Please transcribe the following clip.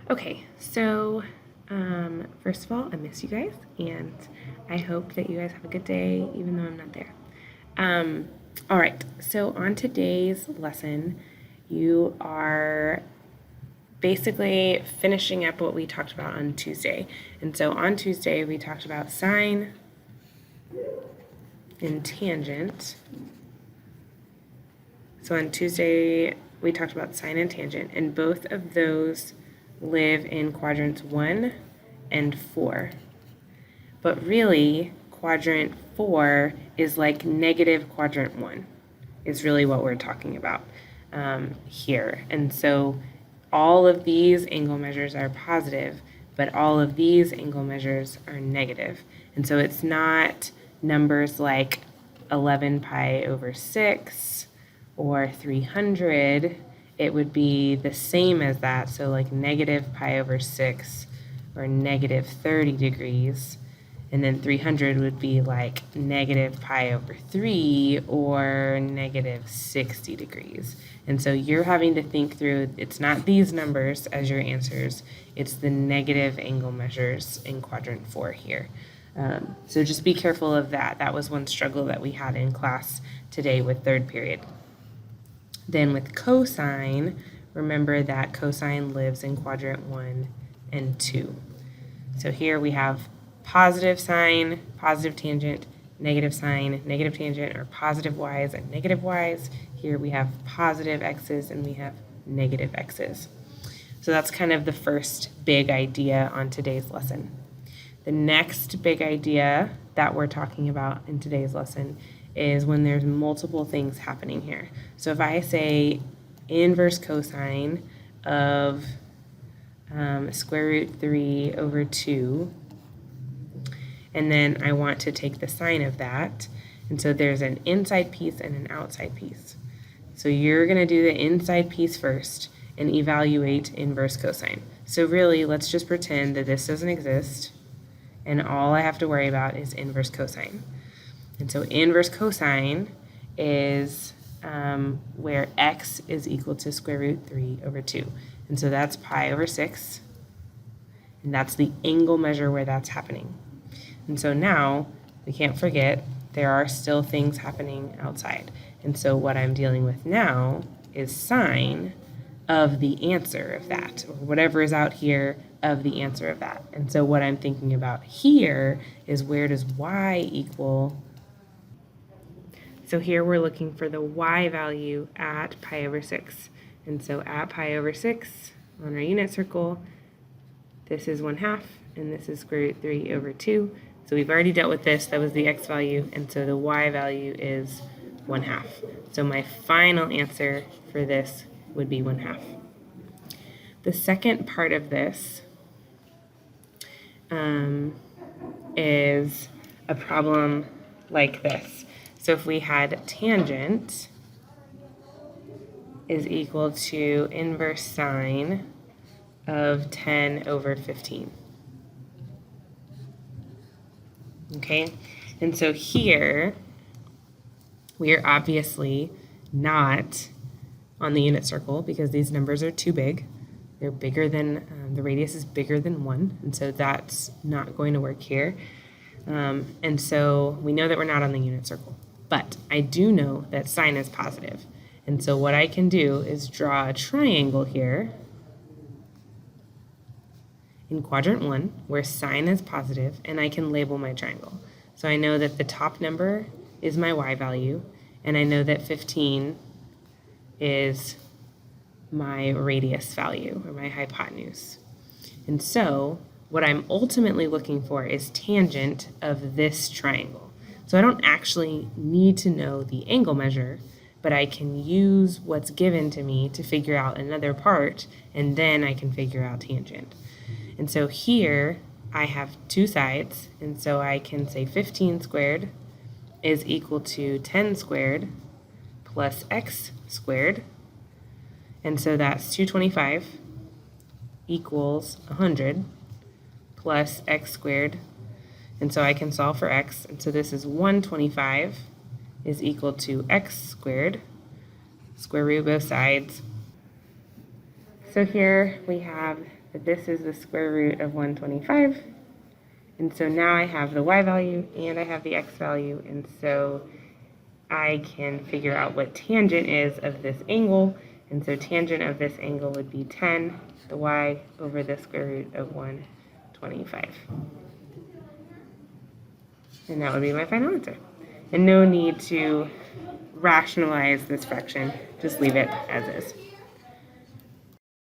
Okay, so first of all, I miss you guys, and I hope that you guys have a good day, even though I'm not there. All right, so on today's lesson, you are basically finishing up what we talked about on Tuesday. And so on Tuesday, we talked about sine and tangent. So on Tuesday, we talked about sine and tangent, and both of those live in quadrants 1 and 4. But really, quadrant 4 is like negative quadrant 1, is really what we're talking about here. And so all of these angle measures are positive, but all of these angle measures are negative. And so it's not numbers like 11 pi over 6 or 300. It would be the same as that, so like negative pi over 6 or negative 30 degrees. And then 300 would be like negative pi over 3 or negative 60 degrees. And so you're having to think through, it's not these numbers as your answers, it's the negative angle measures in quadrant 4 here. So just be careful of that. That was one struggle that we had in class today with third period. Then with cosine, remember that cosine lives in quadrant 1 and 2. So here we have positive sine, positive tangent, negative sine, negative tangent, or positive y's and negative y's. Here we have positive x's and we have negative x's. So that's kind of the first big idea on today's lesson. The next big idea that we're talking about in today's lesson is when there's multiple things happening here. So if I say inverse cosine of square root 3 over 2, and then I want to take the sine of that, and so there's an inside piece and an outside piece. So you're going to do the inside piece first and evaluate inverse cosine. So really, let's just pretend that this doesn't exist, and all I have to worry about is inverse cosine. And so inverse cosine is where x is equal to square root 3 over 2. And so that's pi over 6, and that's the angle measure where that's happening. And so now, we can't forget, there are still things happening outside. And so what I'm dealing with now is sine of the answer of that, or whatever is out here of the answer of that. And so what I'm thinking about here is where does y equal. So here we're looking for the y value at pi over 6. And so at pi over 6 on our unit circle, this is 1/2, and this is square root 3 over 2. So we've already dealt with this. That was the x value, and so the y value is 1/2. So my final answer for this would be 1/2. The second part of this is a problem like this. So if we had tangent is equal to inverse sine of 10 over 15. Okay, and so here we are obviously not on the unit circle because these numbers are too big. They're bigger than, the radius is bigger than 1, and so that's not going to work here. And so we know that we're not on the unit circle, but I do know that sine is positive. And so what I can do is draw a triangle here in quadrant 1 where sine is positive, and I can label my triangle. So I know that the top number is my y value, and I know that 15 is my radius value, or my hypotenuse. And so what I'm ultimately looking for is tangent of this triangle. So I don't actually need to know the angle measure, but I can use what's given to me to figure out another part, and then I can figure out tangent. And so here I have two sides, and so I can say 15 squared is equal to 10 squared plus x squared. And so that's 225 equals 100 plus x squared. And so I can solve for x. And so this is 125 is equal to x squared, square root both sides. So here we have that this is the square root of 125. And so now I have the y value and I have the x value, and so I can figure out what tangent is of this angle. And so tangent of this angle would be 10, the y, over the square root of 125. And that would be my final answer. And no need to rationalize this fraction, just leave it as is.